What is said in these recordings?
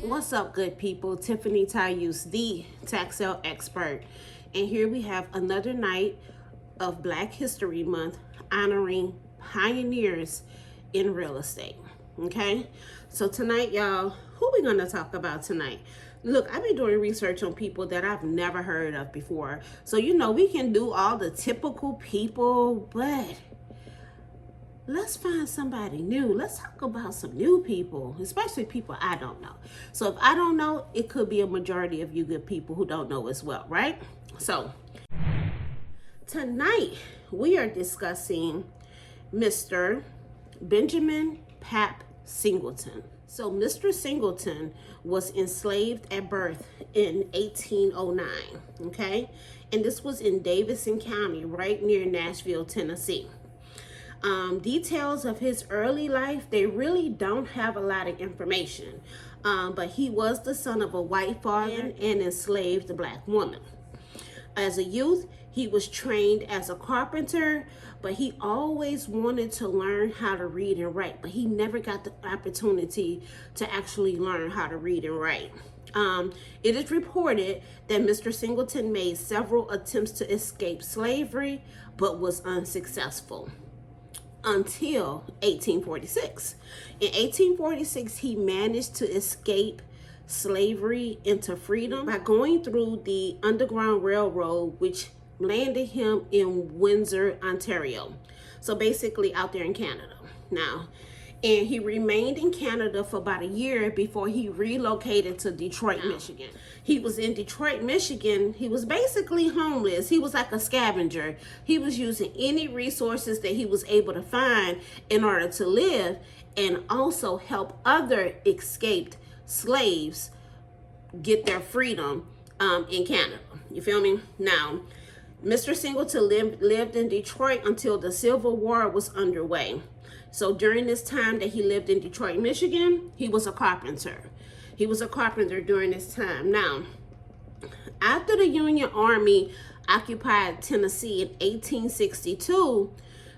What's up, good people? Tiffany Tayus, the tax sale expert. And here we have another night of Black History Month honoring pioneers in real estate. Okay? So tonight, y'all, who we gonna talk about tonight? Look, I've been doing research on people that I've never heard of before. So, we can do all the typical people, but let's find somebody new. Let's talk about some new people, especially people I don't know. So if I don't know, it could be a majority of you good people who don't know as well, right? So tonight we are discussing Mr. Benjamin Pap Singleton. So Mr. Singleton was enslaved at birth in 1809, okay? And this was in Davidson County, right near Nashville, Tennessee. Details of his early life, they really don't have a lot of information. But he was the son of a white father and enslaved black woman. As a youth, he was trained as a carpenter, but he always wanted to learn how to read and write, but he never got the opportunity to actually learn how to read and write. It is reported that Mr. Singleton made several attempts to escape slavery, but was unsuccessful until 1846. In 1846, he managed to escape slavery into freedom by going through the Underground Railroad, which landed him in Windsor, Ontario. So basically out there in Canada. Now, and he remained in Canada for about a year before he relocated to Detroit, Michigan. He was in Detroit, Michigan. He was basically homeless. He was like a scavenger. He was using any resources that he was able to find in order to live and also help other escaped slaves get their freedom in Canada. You feel me? Now, Mr. Singleton lived in Detroit until the Civil War was underway. So during this time that he lived in Detroit, Michigan, he was a carpenter. He was a carpenter during this time. Now, after the Union Army occupied Tennessee in 1862,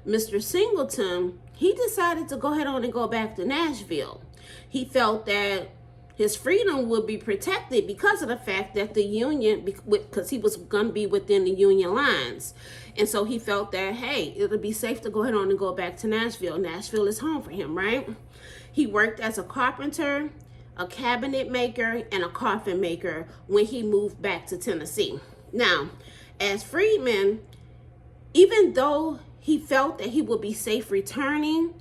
Mr. Singleton, he decided to go ahead on and go back to Nashville. He felt that his freedom would be protected because of the fact that the Union, because he was going to be within the Union lines. And so he felt that, hey, it'll be safe to go ahead on and go back to Nashville. Nashville is home for him, right? He worked as a carpenter, a cabinet maker, and a coffin maker when he moved back to Tennessee. Now, as freedman, even though he felt that he would be safe returning,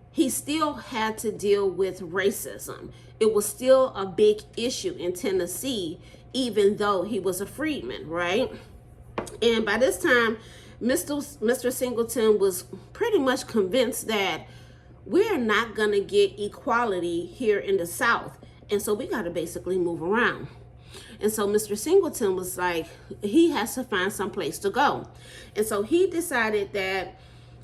he still had to deal with racism. It was still a big issue in Tennessee, even though he was a freedman, right? And by this time, Mr. Singleton was pretty much convinced that we're not going to get equality here in the South. And so we got to basically move around. And so Mr. Singleton was like, he has to find some place to go. And so he decided that,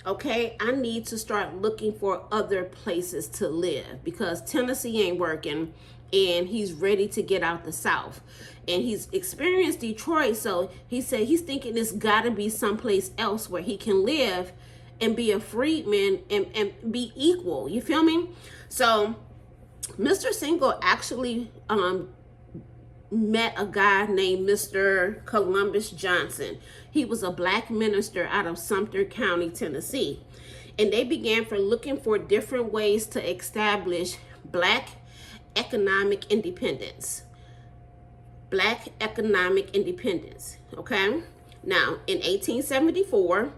okay, I need to start looking for other places to live because Tennessee ain't working and he's ready to get out the South. And he's experienced Detroit, so he said he's thinking there's got to be someplace else where he can live and be a freedman and be equal. You feel me? So Mr. Single actually met a guy named Mr. Columbus Johnson. He was a black minister out of Sumter County, Tennessee. And they began looking for different ways to establish black economic independence. Black economic independence, okay? Now, in 1874,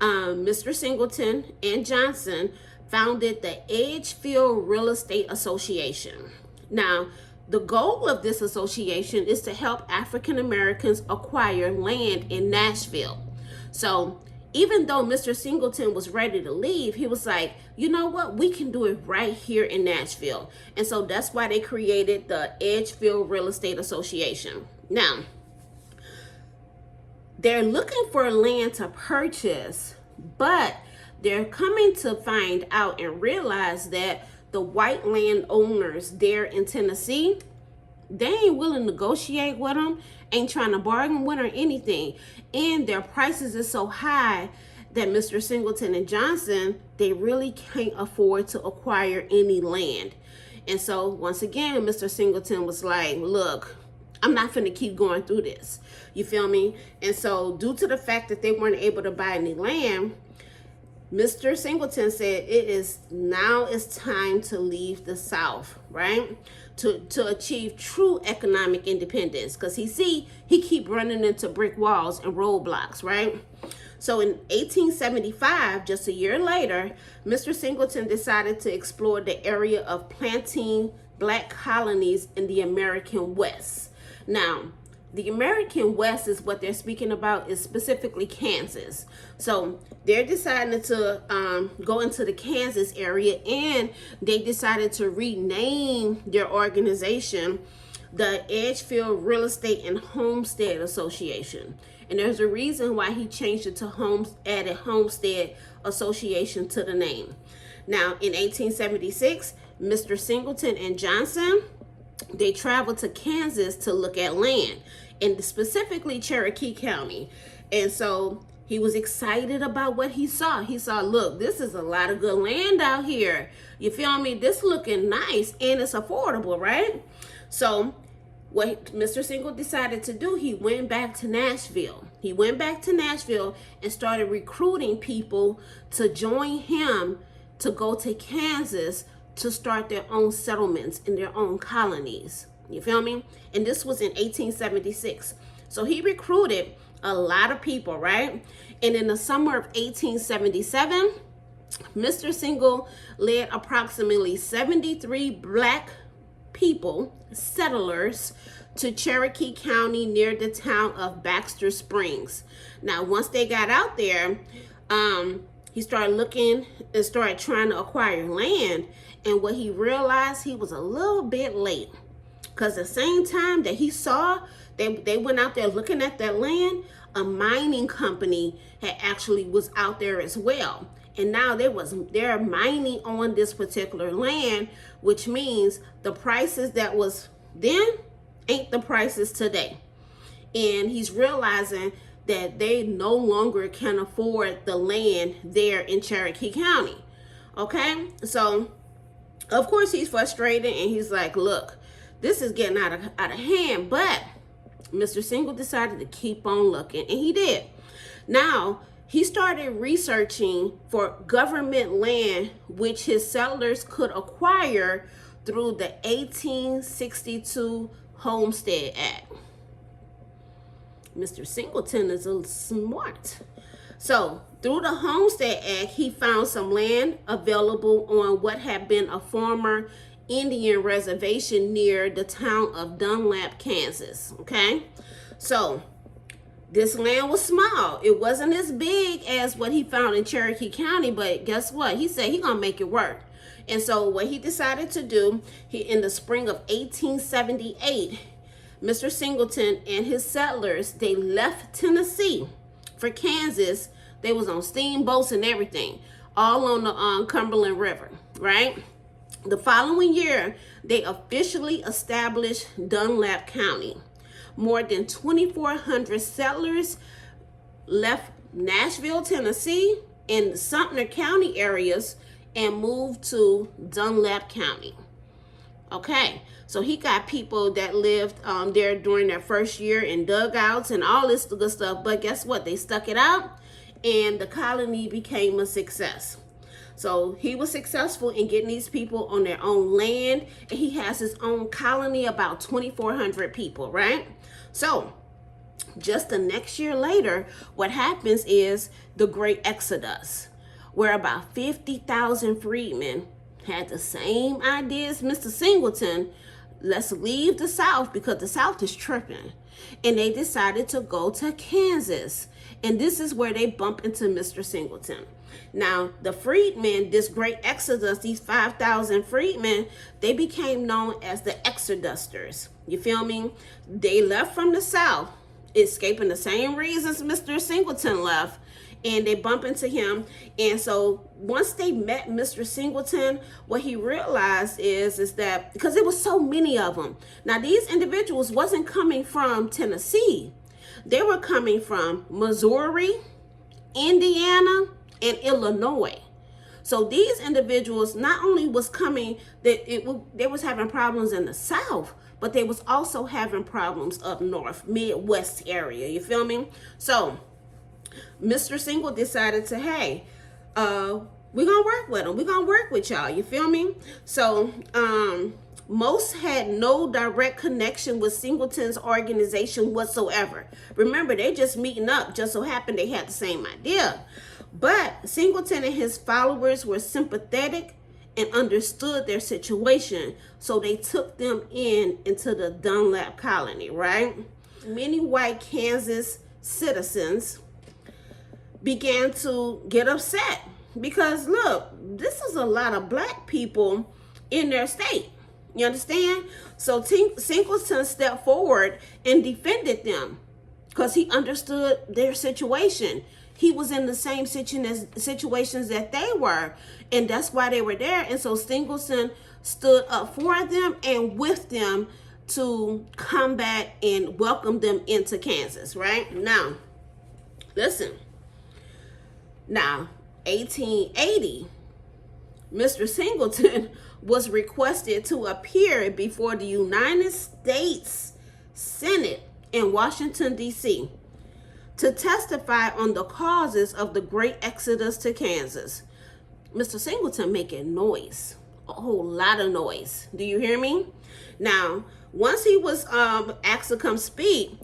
Mr. Singleton and Johnson founded the Edgefield Real Estate Association. Now, the goal of this association is to help African Americans acquire land in Nashville. So even though Mr. Singleton was ready to leave, he was like, you know what? We can do it right here in Nashville. And so that's why they created the Edgefield Real Estate Association. Now, they're looking for land to purchase, but they're coming to find out and realize that the white landowners there in Tennessee, they ain't willing to negotiate with them, ain't trying to bargain with or anything. And their prices are so high that Mr. Singleton and Johnson, they really can't afford to acquire any land. And so once again, Mr. Singleton was like, look, I'm not finna keep going through this. You feel me? And so due to the fact that they weren't able to buy any land, Mr. Singleton said it's time to leave the South, right? To achieve true economic independence. Because he keep running into brick walls and roadblocks, right? So in 1875, just a year later, Mr. Singleton decided to explore the area of planting black colonies in the American West. Now, the American West is what they're speaking about, is specifically Kansas. So they're deciding to go into the Kansas area, and they decided to rename their organization the Edgefield Real Estate and Homestead Association. And there's a reason why he changed it to added Homestead Association to the name. Now, in 1876, Mr. Singleton and Johnson, they traveled to Kansas to look at land, and specifically Cherokee County. And so he was excited about what he saw. He saw, look, this is a lot of good land out here. You feel me? This looking nice, and it's affordable, right? So what Mr. Single decided to do, he went back to Nashville. He went back to Nashville and started recruiting people to join him to go to Kansas to start their own settlements in their own colonies. You feel me? And this was in 1876. So he recruited a lot of people, right? And in the summer of 1877, Mr. Single led approximately 73 black people, settlers, to Cherokee County near the town of Baxter Springs. Now, once they got out there, he started looking and started trying to acquire land. And what he realized, he was a little bit late. Because the same time that he saw, they went out there looking at that land, a mining company had actually was out there as well. And now they're mining on this particular land, which means the prices that was then ain't the prices today. And he's realizing that they no longer can afford the land there in Cherokee County. Okay, so of course he's frustrated, and he's like, look, this is getting out of hand. But Mr. Single decided to keep on looking, and he did. Now, he started researching for government land which his settlers could acquire through the 1862 Homestead Act. Mr. Singleton is a smart. So through the Homestead Act, he found some land available on what had been a former Indian reservation near the town of Dunlap, Kansas. Okay, so this land was small. It wasn't as big as what he found in Cherokee County, but guess what? He said he's gonna make it work. And so what he decided to do, in the spring of 1878, Mr. Singleton and his settlers, they left Tennessee for Kansas. They was on steamboats and everything, all on the Cumberland River, right? The following year, they officially established Dunlap County. More than 2,400 settlers left Nashville, Tennessee, and Sumter County areas and moved to Dunlap County. Okay, so he got people that lived there during their first year in dugouts and all this good stuff. But guess what? They stuck it out, and the colony became a success. So he was successful in getting these people on their own land, and he has his own colony, about 2,400 people, right? So just the next year later, what happens is the Great Exodus, where about 50,000 freedmen had the same idea as Mr. Singleton. Let's leave the South because the South is tripping. And they decided to go to Kansas. And this is where they bump into Mr. Singleton. Now, the freedmen, this Great Exodus, these 5,000 freedmen, they became known as the Exodusters. You feel me? They left from the South, escaping the same reasons Mr. Singleton left, and they bump into him. And so once they met Mr. Singleton, what he realized is that, because there was so many of them. Now, these individuals wasn't coming from Tennessee. They were coming from Missouri, Indiana, and Illinois. So these individuals not only was coming, they was having problems in the South, but they was also having problems up north, Midwest area. You feel me? So Mr. Single decided to, hey, we're gonna work with them. We're gonna work with y'all. You feel me? So most had no direct connection with Singleton's organization whatsoever. Remember, they just meeting up. Just so happened they had the same idea. But Singleton and his followers were sympathetic and understood their situation, so they took them into the Dunlap colony, right? Many white Kansas citizens began to get upset because, look, this is a lot of black people in their state. You understand? So Singleton stepped forward and defended them because he understood their situation. He was in the same situations that they were, and that's why they were there. And so Singleton stood up for them and with them to combat and welcome them into Kansas, right? Now, listen. Now, 1880, Mr. Singleton was requested to appear before the United States Senate in Washington, D.C. to testify on the causes of the great exodus to Kansas. Mr. Singleton making noise, a whole lot of noise. Do you hear me? Now, once he was asked to come speak,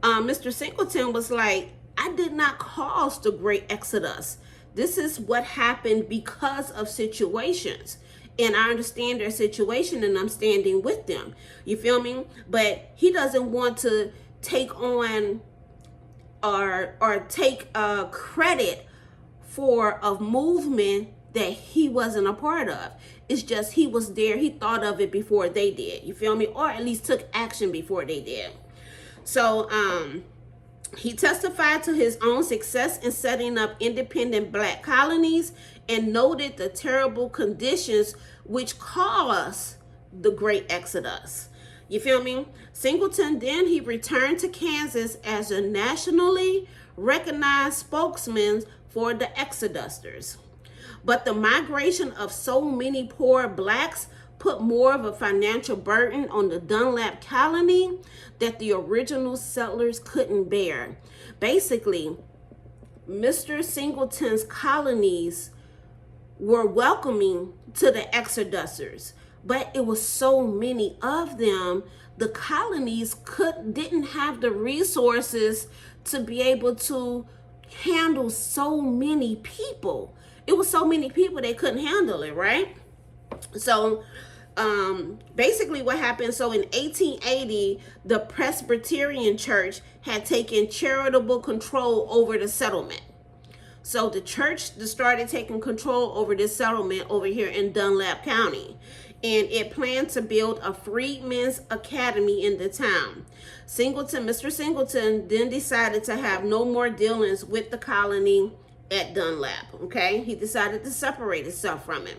Mr. Singleton was like, I did not cause the great exodus. This is what happened because of situations. And I understand their situation and I'm standing with them. You feel me? But he doesn't want to take on or take credit for a movement that he wasn't a part of. It's just he was there. He thought of it before they did. You feel me? Or at least took action before they did. So he testified to his own success in setting up independent black colonies and noted the terrible conditions which caused the great exodus. You feel me? Singleton then he returned to Kansas as a nationally recognized spokesman for the exodusters. But the migration of so many poor blacks put more of a financial burden on the Dunlap colony that the original settlers couldn't bear. Basically, Mr. Singleton's colonies were welcoming to the exodusters, but it was so many of them, the colonies didn't have the resources to be able to handle so many people. It was so many people they couldn't handle it, right? So basically what happened, so in 1880, the Presbyterian Church had taken charitable control over the settlement. So the church started taking control over this settlement over here in Dunlap County. And it planned to build a freedmen's academy in the town. Mr. Singleton then decided to have no more dealings with the colony at Dunlap, okay? He decided to separate himself from it.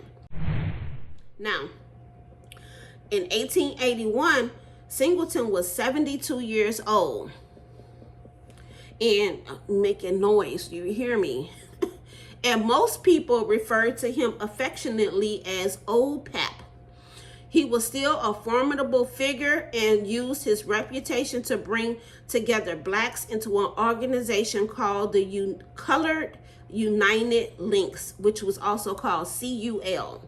Now, in 1881, Singleton was 72 years old and making noise. You hear me? And most people referred to him affectionately as Old Pap. He was still a formidable figure and used his reputation to bring together blacks into an organization called the Colored United Links, which was also called CUL.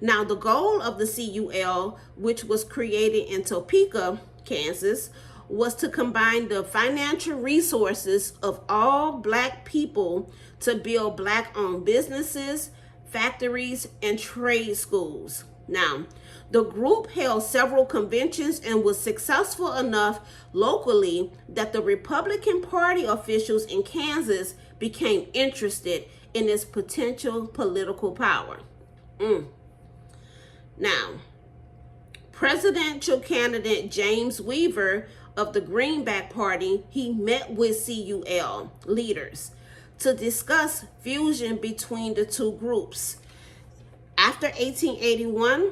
Now, the goal of the CUL, which was created in Topeka, Kansas, was to combine the financial resources of all black people to build black-owned businesses, factories, and trade schools. Now, the group held several conventions and was successful enough locally that the Republican Party officials in Kansas became interested in its potential political power. Now, presidential candidate James Weaver of the Greenback Party, he met with CUL leaders to discuss fusion between the two groups. After 1881,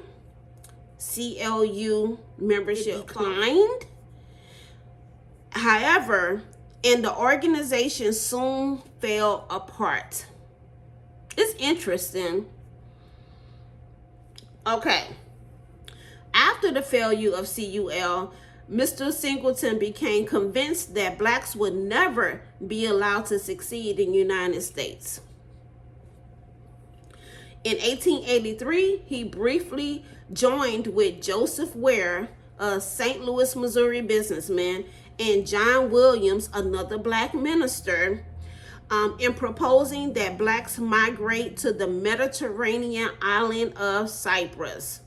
CLU membership declined. However, and the organization soon fell apart. It's interesting Okay. After the failure of CUL, Mr. Singleton became convinced that blacks would never be allowed to succeed in the United States. In 1883, he briefly joined with Joseph Ware, a St. Louis, Missouri businessman, and John Williams, another black minister, in proposing that blacks migrate to the Mediterranean island of Cyprus.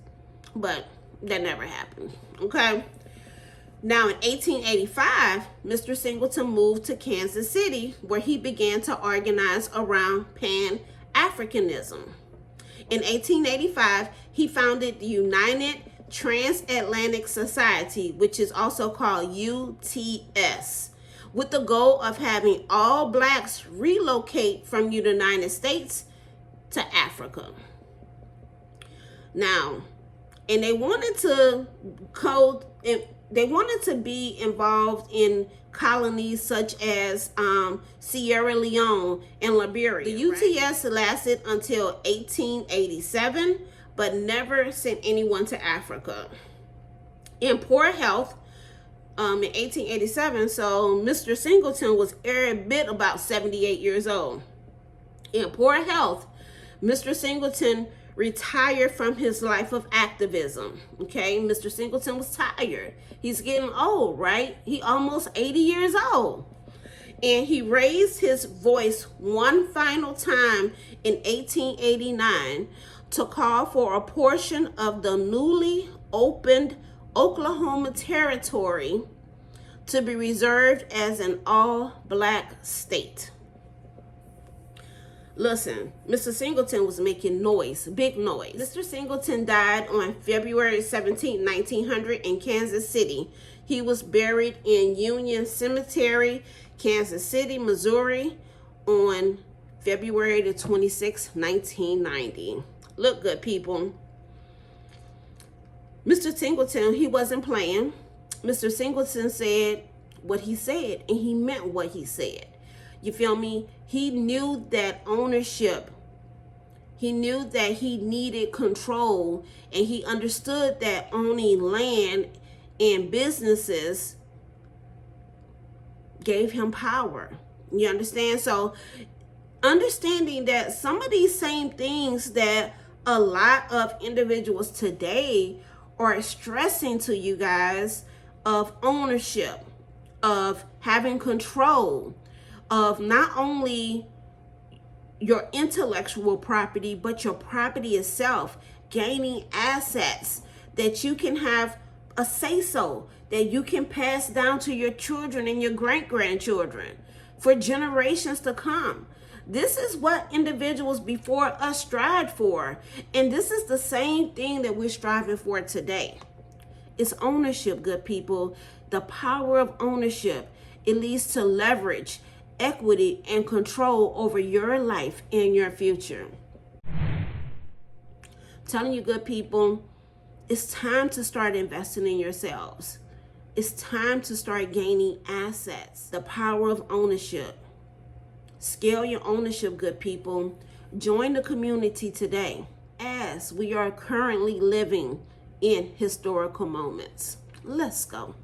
But that never happened, okay? Now, in 1885, Mr. Singleton moved to Kansas City, where he began to organize around Pan-Africanism. In 1885, he founded the United Transatlantic Society, which is also called UTS, with the goal of having all blacks relocate from the United States to Africa. Now, and they wanted to be involved in colonies such as Sierra Leone and Liberia. The UTS lasted until 1887, but never sent anyone to Africa. In poor health, in 1887, so Mr. Singleton was every bit about 78 years old. In poor health, Mr. Singleton retired from his life of activism. Okay, Mr. Singleton was tired. He's getting old, right? He almost 80 years old. And he raised his voice one final time in 1889 to call for a portion of the newly opened Oklahoma Territory to be reserved as an all-black state. Listen, Mr. Singleton was making noise, big noise. Mr. Singleton died on February 17, 1900 in Kansas City. He was buried in Union Cemetery, Kansas City, Missouri on February the 26th, 1990. Look, good people. Mr. Singleton, he wasn't playing. Mr. Singleton said what he said, and he meant what he said. You feel me? He knew that ownership. He knew that he needed control, and he understood that owning land and businesses gave him power. You understand? So understanding that some of these same things that a lot of individuals today are stressing to you guys, of ownership, of having control, of not only your intellectual property, but your property itself, gaining assets that you can have a say-so, that you can pass down to your children and your great-grandchildren for generations to come. This is what individuals before us strived for. And this is the same thing that we're striving for today. It's ownership, good people. The power of ownership. It leads to leverage, equity, and control over your life and your future. I'm telling you, good people, it's time to start investing in yourselves. It's time to start gaining assets. The power of ownership. Scale your ownership, good people. Join the community today, as we are currently living in historical moments. Let's go.